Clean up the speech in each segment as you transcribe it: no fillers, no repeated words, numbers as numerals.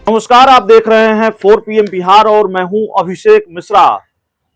नमस्कार, आप देख रहे हैं 4 PM बिहार और मैं हूं अभिषेक मिश्रा।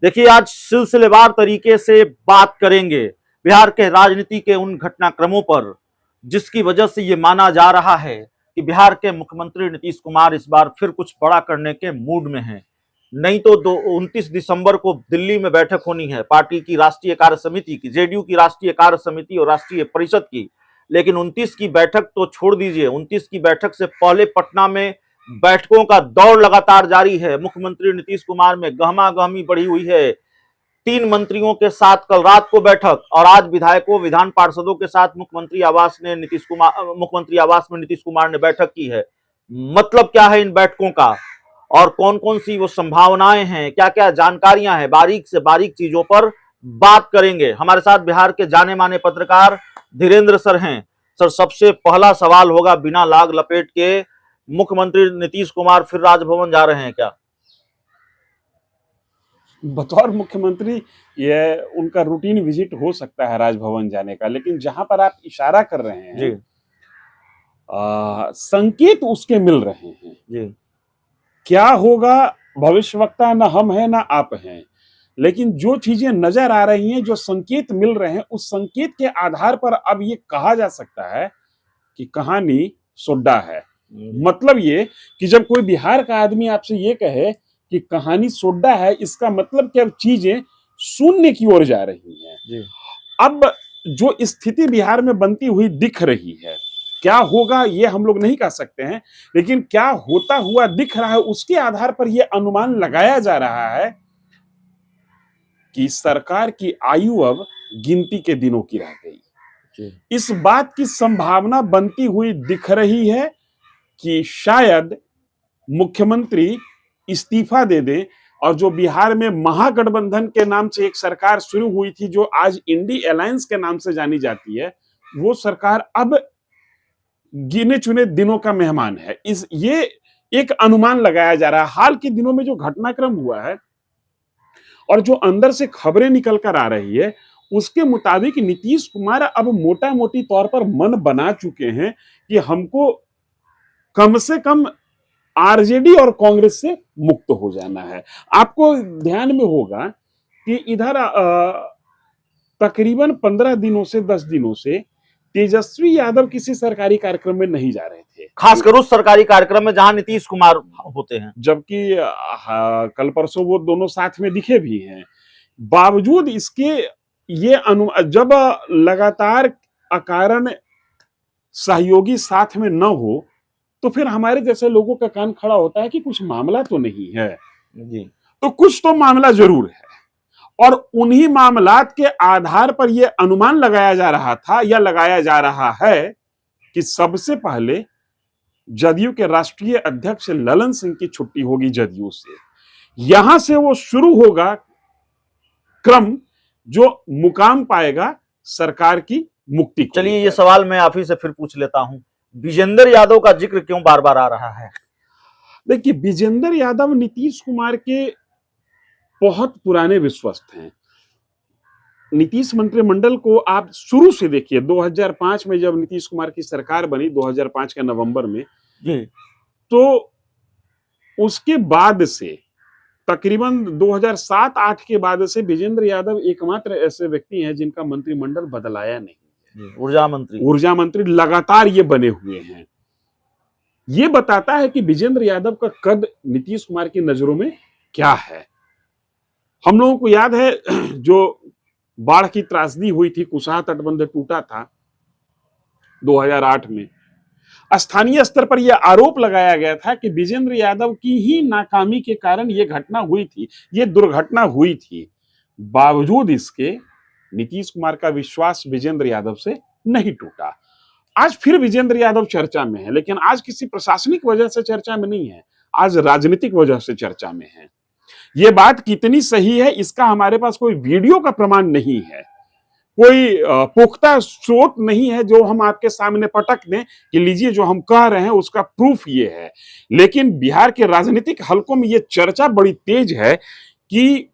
देखिए, आज सिलसिलेवार तरीके से बात करेंगे बिहार के राजनीति के उन घटनाक्रमों पर जिसकी वजह से ये माना जा रहा है कि बिहार के मुख्यमंत्री नीतीश कुमार इस बार फिर कुछ बड़ा करने के मूड में हैं। नहीं तो 29 दिसंबर को दिल्ली में बैठक होनी है पार्टी की राष्ट्रीय कार्य समिति की, जेडीयू की राष्ट्रीय कार्य समिति और राष्ट्रीय परिषद की। लेकिन 29 की बैठक तो छोड़ दीजिए, 29 की बैठक से पहले पटना में बैठकों का दौर लगातार जारी है। मुख्यमंत्री नीतीश कुमार में गहमागहमी बढ़ी हुई है। 3 मंत्रियों के साथ कल रात को बैठक और आज विधायकों विधान पार्षदों के साथ मुख्यमंत्री आवास में नीतीश कुमार ने बैठक की है। मतलब क्या है इन बैठकों का और कौन कौन सी वो संभावनाएं हैं, क्या क्या जानकारियां हैं, बारीक से बारीक चीजों पर बात करेंगे। हमारे साथ बिहार के जाने माने पत्रकार धीरेन्द्र सर हैं। सर, सबसे पहला सवाल होगा बिना लाग लपेट के, मुख्यमंत्री नीतीश कुमार फिर राजभवन जा रहे हैं क्या? बतौर मुख्यमंत्री ये उनका रूटीन विजिट हो सकता है राजभवन जाने का, लेकिन जहां पर आप इशारा कर रहे हैं जी, संकेत उसके मिल रहे हैं जी, क्या होगा भविष्यवक्ता न हम हैं न आप हैं, लेकिन जो चीजें नजर आ रही हैं, जो संकेत मिल रहे हैं, उस संकेत के आधार पर अब ये कहा जा सकता है कि कहानी सोड्डा है। मतलब ये कि जब कोई बिहार का आदमी आपसे ये कहे कि कहानी सोड्डा है, इसका मतलब कि अब चीजें शून्य की ओर जा रही हैं। अब जो स्थिति बिहार में बनती हुई दिख रही है, क्या होगा ये हम लोग नहीं कह सकते हैं, लेकिन क्या होता हुआ दिख रहा है उसके आधार पर यह अनुमान लगाया जा रहा है कि सरकार की आयु अब गिनती के दिनों की रह गई। इस बात की संभावना बनती हुई दिख रही है कि शायद मुख्यमंत्री इस्तीफा दे दें और जो बिहार में महागठबंधन के नाम से एक सरकार शुरू हुई थी, जो आज इंडी अलायंस के नाम से जानी जाती है, वो सरकार अब गिने चुने दिनों का मेहमान है। ये एक अनुमान लगाया जा रहा है। हाल के दिनों में जो घटनाक्रम हुआ है और जो अंदर से खबरें निकल कर आ रही है, उसके मुताबिक नीतीश कुमार अब मोटा मोटी तौर पर मन बना चुके हैं कि हमको कम से कम आरजेडी और कांग्रेस से मुक्त हो जाना है। आपको ध्यान में होगा कि इधर तकरीबन 15 दिनों से 10 दिनों से तेजस्वी यादव किसी सरकारी कार्यक्रम में नहीं जा रहे थे, खासकर उस सरकारी कार्यक्रम में जहां नीतीश कुमार होते हैं, जबकि कल परसों वो दोनों साथ में दिखे भी हैं। बावजूद इसके ये जब लगातार अकारण सहयोगी साथ में न हो तो फिर हमारे जैसे लोगों का कान खड़ा होता है कि कुछ मामला तो नहीं है जी। तो कुछ तो मामला जरूर है, और उन्हीं मामलात के आधार पर यह अनुमान लगाया जा रहा था या लगाया जा रहा है कि सबसे पहले जदयू के राष्ट्रीय अध्यक्ष ललन सिंह की छुट्टी होगी जदयू से। यहां से वो शुरू होगा क्रम जो मुकाम पाएगा सरकार की मुक्ति को। चलिए, ये सवाल मैं आप ही से फिर पूछ लेता हूं, विजेंद्र यादव का जिक्र क्यों बार बार आ रहा है? देखिए, विजेंद्र यादव नीतीश कुमार के बहुत पुराने विश्वस्त हैं। नीतीश मंत्रिमंडल को आप शुरू से देखिए, 2005 में जब नीतीश कुमार की सरकार बनी 2005 के नवंबर में जी, तो उसके बाद से तकरीबन 2007-8 के बाद से विजेंद्र यादव एकमात्र ऐसे व्यक्ति हैं जिनका मंत्रिमंडल बदलाया नहीं है। ऊर्जा मंत्री लगातार ये बने हुए हैं। ये बताता है कि विजेंद्र यादव का कद नीतीश कुमार की नजरों में क्या है। हम लोगों को याद है जो बाढ़ की त्रासदी हुई थी, कुशहा तटबंध टूटा था 2008 में, स्थानीय स्तर पर यह आरोप लगाया गया था कि विजेंद्र यादव की ही नाकामी के कारण यह घटना हुई थी, यह दुर्घटना हुई थी। बावजूद इसके नीतीश कुमार का विश्वास विजेंद्र यादव से नहीं टूटा। आज फिर विजेंद्र यादव चर्चा में है, लेकिन आज किसी प्रशासनिक वजह से चर्चा में नहीं है, आज राजनीतिक वजह से चर्चा में है। यह बात कितनी सही है इसका हमारे पास कोई वीडियो का प्रमाण नहीं है, कोई पुख्ता स्रोत नहीं है जो हम आपके सामने पटक दें कि लीजिए जो हम कह रहे हैं उसका प्रूफ ये है। लेकिन बिहार के राजनीतिक हलकों में यह चर्चा बड़ी तेज है कि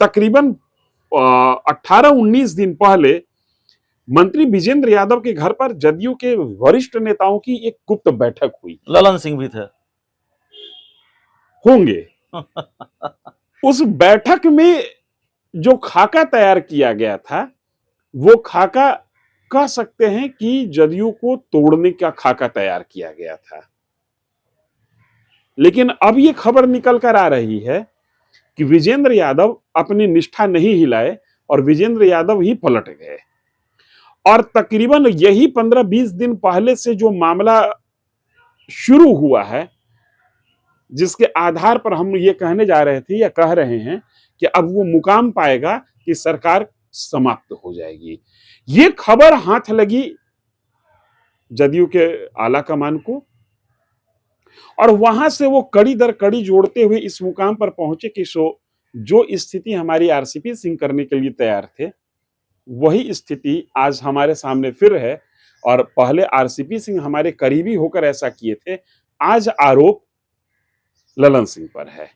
तकरीबन 18-19 दिन पहले मंत्री विजेंद्र यादव के घर पर जदयू के वरिष्ठ नेताओं की एक गुप्त बैठक हुई। ललन सिंह भी थे। होंगे। उस बैठक में जो खाका तैयार किया गया था, वो खाका कह सकते हैं कि जदयू को तोड़ने का खाका तैयार किया गया था। लेकिन अब ये खबर निकल कर आ रही है कि विजेंद्र यादव अपनी निष्ठा नहीं हिलाए और विजेंद्र यादव ही पलट गए। और तकरीबन यही 15-20 दिन पहले से जो मामला शुरू हुआ है, जिसके आधार पर हम ये कहने जा रहे थे या कह रहे हैं कि अब वो मुकाम पाएगा कि सरकार समाप्त हो जाएगी। ये खबर हाथ लगी जदयू के आला कमान को और वहां से वो कड़ी दर कड़ी जोड़ते हुए इस मुकाम पर पहुंचे कि जो स्थिति हमारी आरसीपी सिंह करने के लिए तैयार थे, वही स्थिति आज हमारे सामने फिर है। और पहले आरसीपी सिंह हमारे करीबी होकर ऐसा किए थे, आज आरोप ललन सिंह पर है।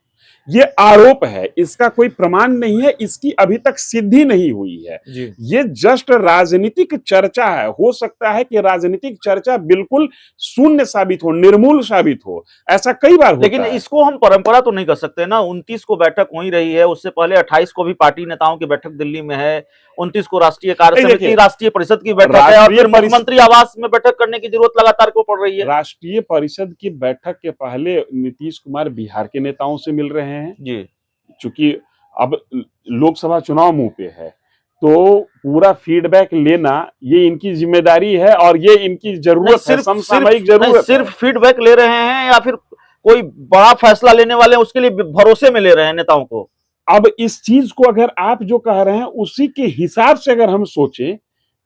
ये आरोप है, इसका कोई प्रमाण नहीं है, इसकी अभी तक सिद्धि नहीं हुई है जी। ये जस्ट राजनीतिक चर्चा है। हो सकता है कि राजनीतिक चर्चा बिल्कुल शून्य साबित हो, निर्मूल साबित हो, ऐसा कई बार होता लेकिन है। इसको हम परंपरा तो नहीं कर सकते ना। 29 को बैठक हो ही रही है, उससे पहले 28 को भी पार्टी नेताओं की बैठक दिल्ली में है, 29 को राष्ट्रीय कार्य समिति, राष्ट्रीय परिषद की बैठक है, और फिर मुख्यमंत्री आवास में बैठक करने की जरूरत लगातार क्यों पड़ रही है? राष्ट्रीय परिषद की बैठक के पहले नीतीश कुमार बिहार के नेताओं से मिल रहे हैं जी। चूंकि अब लोकसभा चुनाव मुंह पे है, तो पूरा फीडबैक लेना ये इनकी जिम्मेदारी है और ये इनकी जरूरत है, समसामयिक जरूरत। सिर्फ फीडबैक ले रहे हैं या फिर कोई बड़ा फैसला लेने वाले हैं उसके लिए भरोसे में ले रहे हैं नेताओं को? अब इस चीज को अगर आप जो कह रहे हैं उसी के हिसाब से अगर हम सोचें,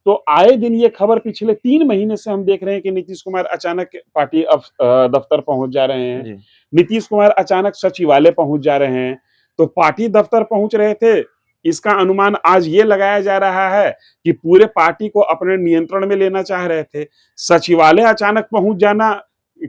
तो आए दिन ये खबर पिछले 3 महीने से हम देख रहे हैं कि नीतीश कुमार अचानक पार्टी दफ्तर पहुंच जा रहे हैं, नीतीश कुमार अचानक सचिवालय पहुंच जा रहे हैं। तो पार्टी दफ्तर पहुंच रहे थे, इसका अनुमान आज ये लगाया जा रहा है कि पूरे पार्टी को अपने नियंत्रण में लेना चाह रहे थे। सचिवालय अचानक पहुंच जाना,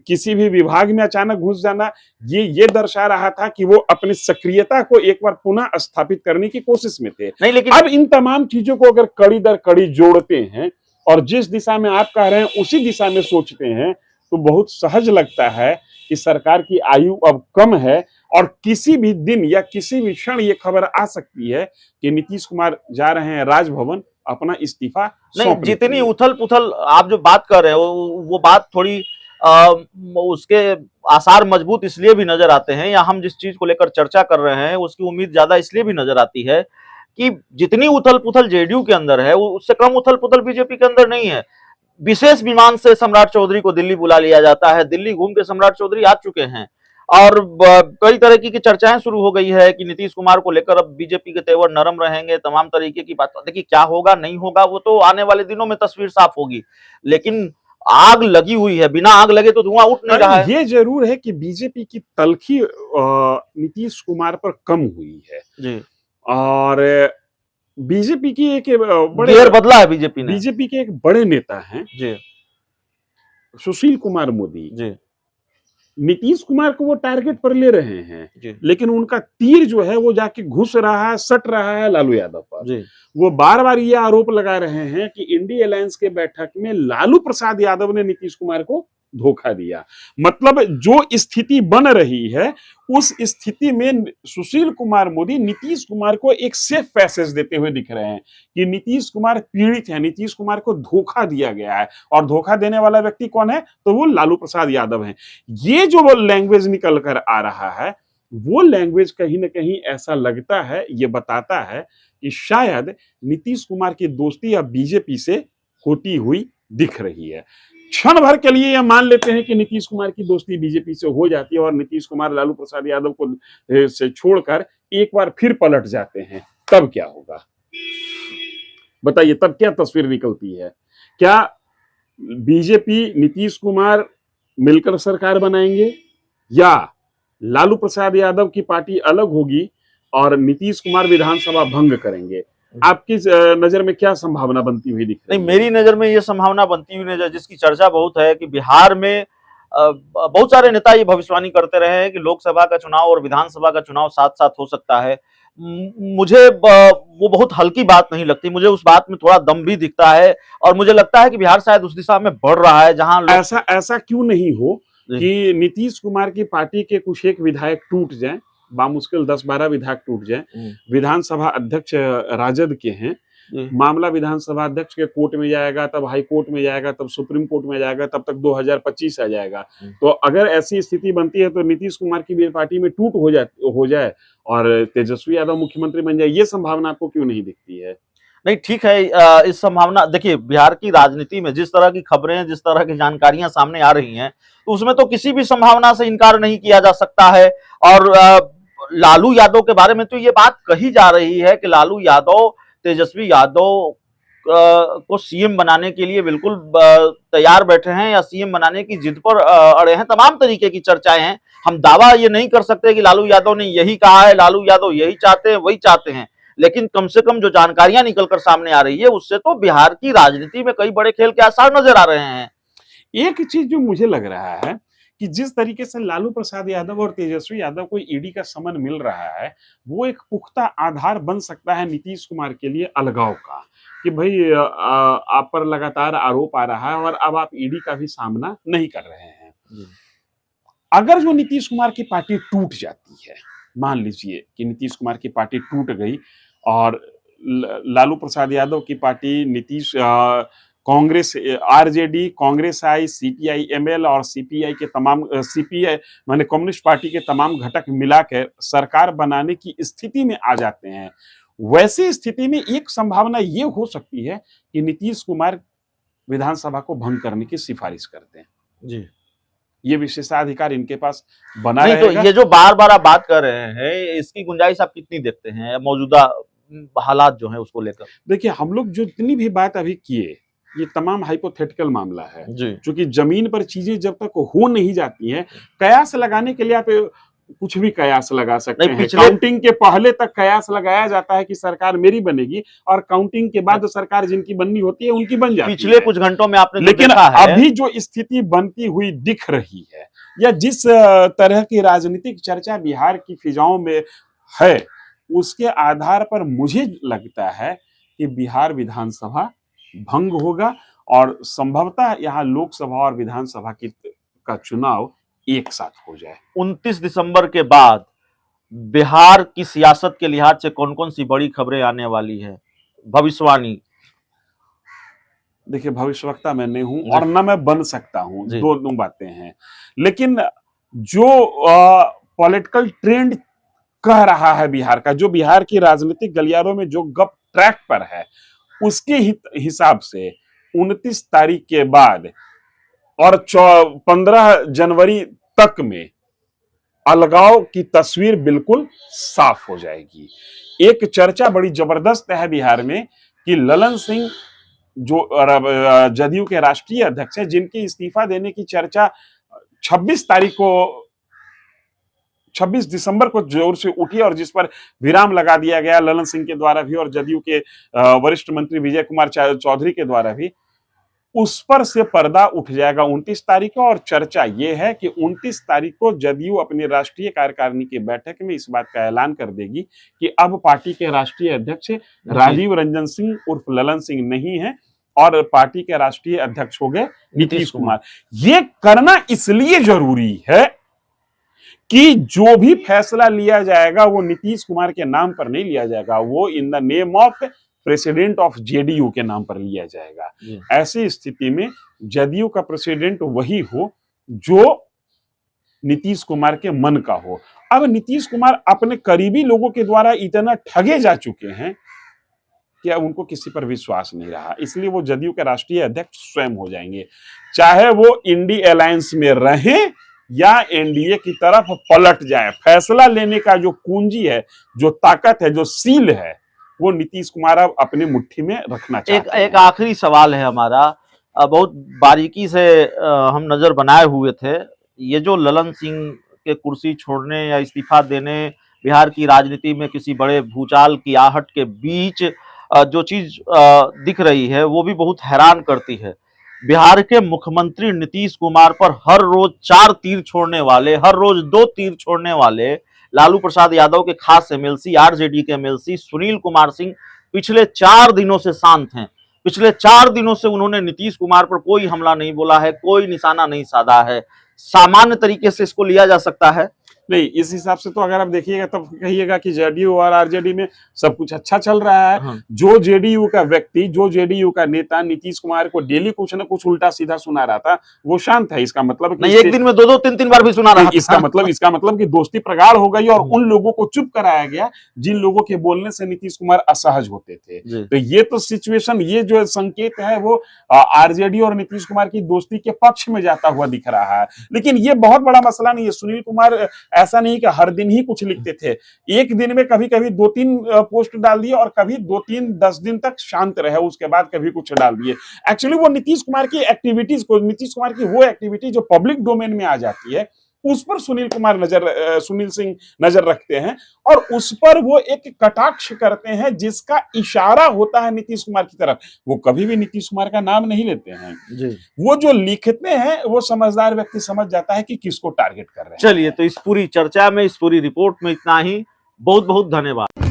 किसी भी विभाग में अचानक घुस जाना, ये दर्शा रहा था कि वो अपनी सक्रियता को एक बार पुनः स्थापित करने की कोशिश में थे। नहीं, लेकिन अब इन तमाम चीजों को अगर कड़ी दर कड़ी जोड़ते हैं और जिस दिशा में आप कह रहे हैं उसी दिशा में सोचते हैं, तो बहुत सहज लगता है कि सरकार की आयु अब कम है और किसी भी दिन या किसी भी क्षण ये खबर आ सकती है कि नीतीश कुमार जा रहे हैं राजभवन अपना इस्तीफा। नहीं, जितनी उथल पुथल आप जो बात कर रहे हो वो बात थोड़ी उसके आसार मजबूत इसलिए भी नजर आते हैं, या हम जिस चीज को लेकर चर्चा कर रहे हैं उसकी उम्मीद ज्यादा इसलिए भी नजर आती है कि जितनी उथल पुथल जेडीयू के अंदर है उससे कम उथल पुथल बीजेपी के अंदर नहीं है। विशेष विमान से सम्राट चौधरी को दिल्ली बुला लिया जाता है, दिल्ली घूम के सम्राट चौधरी आ चुके हैं और कई तरह की चर्चाएं शुरू हो गई है कि नीतीश कुमार को लेकर अब बीजेपी के तेवर नरम रहेंगे, तमाम तरीके की बात। देखिए क्या होगा नहीं होगा वो तो आने वाले दिनों में तस्वीर साफ होगी, लेकिन आग लगी हुई है, बिना आग लगे तो धुआं उठ नहीं रहा है। ये जरूर है कि बीजेपी की तलखी नीतीश कुमार पर कम हुई है जी। और बीजेपी की एक बड़े गियर बदला है बीजेपी ने। बीजेपी के एक बड़े नेता हैं जी सुशील कुमार मोदी जी, नीतीश कुमार को वो टारगेट पर ले रहे हैं जी। लेकिन उनका तीर जो है वो जाके घुस रहा है, सट रहा है लालू यादव पर। जी। वो बार बार ये आरोप लगा रहे हैं कि इंडी अलायंस के बैठक में लालू प्रसाद यादव ने नीतीश कुमार को धोखा दिया। मतलब जो स्थिति बन रही है उस स्थिति में सुशील कुमार मोदी नीतीश कुमार को एक सेफ पैसेज देते हुए दिख रहे हैं कि नीतीश कुमार पीड़ित है, नीतीश कुमार को धोखा दिया गया है और धोखा देने वाला व्यक्ति कौन है, तो वो लालू प्रसाद यादव है। ये जो वो लैंग्वेज निकल कर आ रहा है वो लैंग्वेज कहीं ना कहीं ऐसा लगता है, ये बताता है कि शायद नीतीश कुमार की दोस्ती अब बीजेपी से होती हुई दिख रही है। क्षण भर के लिए यह मान लेते हैं कि नीतीश कुमार की दोस्ती बीजेपी से हो जाती है और नीतीश कुमार लालू प्रसाद यादव को से छोड़कर एक बार फिर पलट जाते हैं, तब क्या होगा बताइए? तब क्या तस्वीर निकलती है? क्या बीजेपी नीतीश कुमार मिलकर सरकार बनाएंगे या लालू प्रसाद यादव की पार्टी अलग होगी और नीतीश कुमार विधानसभा भंग करेंगे? आपकी नजर में क्या संभावना बनती हुई दिख रही है? नहीं, मेरी नजर में ये संभावना बनती हुई नजर, जिसकी चर्चा बहुत है कि बिहार में बहुत सारे नेता ये भविष्यवाणी करते रहे हैं कि लोकसभा का चुनाव और विधानसभा का चुनाव साथ साथ हो सकता है। मुझे वो बहुत हल्की बात नहीं लगती, मुझे उस बात में थोड़ा दम भी दिखता है और मुझे लगता है कि बिहार शायद उस दिशा में बढ़ रहा है जहां ऐसा क्यों नहीं हो? जी। कि नीतीश कुमार की पार्टी के कुछ एक विधायक टूट जाएं, बामुश्किल 10-12 विधायक टूट जाएं, विधानसभा अध्यक्ष राजद के हैं, जी। मामला विधानसभा अध्यक्ष के कोर्ट में जाएगा, तब हाई कोर्ट में जाएगा, तब सुप्रीम कोर्ट में जाएगा, तब तक 2025 आ जाएगा। तो अगर ऐसी स्थिति बनती है तो नीतीश कुमार की भी पार्टी में टूट हो जाए और तेजस्वी यादव मुख्यमंत्री बन जाए, ये संभावना आपको क्यों नहीं दिखती है? नहीं, ठीक है। इस संभावना देखिए, बिहार की राजनीति में जिस तरह की खबरें, जिस तरह की जानकारियां सामने आ रही हैं, तो उसमें तो किसी भी संभावना से इनकार नहीं किया जा सकता है। और लालू यादव के बारे में तो ये बात कही जा रही है कि लालू यादव तेजस्वी यादव को सीएम बनाने के लिए बिल्कुल तैयार बैठे हैं, या सीएम बनाने की जिद पर अड़े हैं। तमाम तरीके की चर्चाएं हैं। हम दावा ये नहीं कर सकते कि लालू यादव ने यही कहा है, लालू यादव यही चाहते हैं, वही चाहते हैं, लेकिन कम से कम जो जानकारियां निकलकर सामने आ रही है, उससे तो बिहार की राजनीति में कई बड़े खेल के आसार नजर आ रहे हैं। एक चीज जो मुझे लग रहा है कि जिस तरीके से लालू प्रसाद यादव और तेजस्वी यादव को ईडी का समन मिल रहा है, वो एक पुख्ता आधार बन सकता है नीतीश कुमार के लिए अलगाव का, कि भाई आप पर लगातार आरोप आ रहा है और अब आप ईडी का भी सामना नहीं कर रहे हैं। अगर जो नीतीश कुमार की पार्टी टूट जाती है, मान लीजिए कि नीतीश कुमार की पार्टी टूट गई और लालू प्रसाद यादव की पार्टी नीतीश कांग्रेस आरजेडी, कांग्रेस आई, सीपीआई एमएल और सीपीआई के तमाम सीपीआई माने कम्युनिस्ट पार्टी के तमाम घटक मिलाकर सरकार बनाने की स्थिति में आ जाते हैं। वैसी स्थिति में एक संभावना ये हो सकती है कि नीतीश कुमार विधानसभा को भंग करने की सिफारिश करते हैं। जी। ये विशेषाधिकार इनके पास बना नहीं, तो रहेगा। ये जो बार बार आप बात कर रहे हैं, इसकी गुंजाइश आप कितनी देखते हैं मौजूदा हालात जो है उसको लेकर? देखिए, हम लोग जो जितनी भी बात अभी किए, ये तमाम हाइपोथेटिकल मामला है, जी। क्योंकि जमीन पर चीजें जब तक हो नहीं जाती हैं, कयास लगाने के लिए आप कुछ भी कयास लगा सकते हैं। काउंटिंग के पहले तक कयास लगाया जाता है कि सरकार मेरी बनेगी, और काउंटिंग के बाद सरकार जिनकी बननी होती है उनकी बन जाती है। पिछले कुछ घंटों में आपने लेकिन देखा है, अभी जो स्थिति बनती हुई दिख रही है, या जिस तरह की राजनीतिक चर्चा बिहार की फिजाओं में है, उसके आधार पर मुझे लगता है कि बिहार विधानसभा भंग होगा और संभवतः यहाँ लोकसभा और विधानसभा का चुनाव एक साथ हो जाए। 29 दिसंबर के बाद बिहार की सियासत के लिहाज से कौन कौन सी बड़ी खबरें आने वाली है? भविष्यवाणी। देखिए, भविष्यवक्ता मैं नहीं हूं और न मैं बन सकता हूं, दो बातें हैं। लेकिन जो पॉलिटिकल ट्रेंड कह रहा है बिहार का, जो बिहार की राजनीतिक गलियारों में जो गप ट्रैक पर है, उसके हिसाब से 29 तारीख के बाद और 15 जनवरी तक में अलगाव की तस्वीर बिल्कुल साफ हो जाएगी। एक चर्चा बड़ी जबरदस्त है बिहार में कि ललन सिंह जो जदयू के राष्ट्रीय अध्यक्ष है, जिनके इस्तीफा देने की चर्चा 26 दिसंबर को जोर से उठी और जिस पर विराम लगा दिया गया ललन सिंह के द्वारा भी और जदयू के वरिष्ठ मंत्री विजय कुमार चौधरी के द्वारा भी, उस पर से पर्दा उठ जाएगा 29 तारीख को। और चर्चा यह है कि 29 तारीख को जदयू अपनी राष्ट्रीय कार्यकारिणी की बैठक में इस बात का ऐलान कर देगी कि अब पार्टी के राष्ट्रीय अध्यक्ष राजीव रंजन सिंह उर्फ ललन सिंह नहीं है और पार्टी के राष्ट्रीय अध्यक्ष हो गए नीतीश कुमार। ये करना इसलिए जरूरी है कि जो भी फैसला लिया जाएगा वो नीतीश कुमार के नाम पर नहीं लिया जाएगा, वो in the name of president of JDU के नाम पर लिया जाएगा। ऐसी स्थिति में जदयू का प्रेसिडेंट वही हो जो नीतीश कुमार के मन का हो। अब नीतीश कुमार अपने करीबी लोगों के द्वारा इतना ठगे जा चुके हैं कि अब उनको किसी पर विश्वास नहीं रहा, इसलिए वो जदयू के राष्ट्रीय अध्यक्ष स्वयं हो जाएंगे। चाहे वो इंडी अलायंस में रहें या एनडीए की तरफ पलट जाए, फैसला लेने का जो कुंजी है, जो ताकत है, जो सील है, वो नीतीश कुमार अब अपनी मुट्ठी में रखना चाहते हैं। एक आखिरी सवाल है हमारा, बहुत बारीकी से हम नजर बनाए हुए थे। ये जो ललन सिंह के कुर्सी छोड़ने या इस्तीफा देने बिहार की राजनीति में किसी बड़े भूचाल की आहट के बीच जो चीज दिख रही है, वो भी बहुत हैरान करती है। बिहार के मुख्यमंत्री नीतीश कुमार पर हर रोज 4 तीर छोड़ने वाले, हर रोज 2 तीर छोड़ने वाले लालू प्रसाद यादव के खास एमएलसी, आरजेडी के एमएलसी सुनील कुमार सिंह पिछले 4 दिनों से शांत हैं। पिछले 4 दिनों से उन्होंने नीतीश कुमार पर कोई हमला नहीं बोला है, कोई निशाना नहीं साधा है। सामान्य तरीके से इसको लिया जा सकता है? नहीं, इस हिसाब से तो अगर आप देखिएगा तब कहिएगा कि जेडीयू और आरजेडी में सब कुछ अच्छा चल रहा है। हाँ। जो जेडीयू का व्यक्ति, जो जेडीयू का नेता नीतीश कुमार को डेली कुछ ना कुछ उल्टा सीधा सुना रहा था, वो शांत है। इसका मतलब नहीं, एक दिन में 2-2 3-3 बार भी सुना रहा था। इसका मतलब कि दोस्ती प्रगाढ़ हो गई और उन लोगों को चुप कराया गया जिन लोगों के बोलने से नीतीश कुमार असहज होते थे। तो ये तो सिचुएशन, ये जो संकेत है वो आरजेडी और नीतीश कुमार की दोस्ती के पक्ष में जाता हुआ दिख रहा है। लेकिन ये बहुत बड़ा मसला नहीं है। सुनील कुमार ऐसा नहीं कि हर दिन ही कुछ लिखते थे, एक दिन में कभी कभी 2-3 पोस्ट डाल दिए और कभी 2-3 10 दिन तक शांत रहे, उसके बाद कभी कुछ डाल दिए। एक्चुअली वो नीतीश कुमार की एक्टिविटीज को, नीतीश कुमार की वो एक्टिविटी जो पब्लिक डोमेन में आ जाती है, उस पर सुनील सिंह नजर रखते हैं और उस पर वो एक कटाक्ष करते हैं जिसका इशारा होता है नीतीश कुमार की तरफ। वो कभी भी नीतीश कुमार का नाम नहीं लेते हैं जी। वो जो लिखते हैं वो समझदार व्यक्ति समझ जाता है कि किसको टारगेट कर रहे हैं। चलिए, तो इस पूरी चर्चा में, इस पूरी रिपोर्ट में इतना ही। बहुत बहुत धन्यवाद।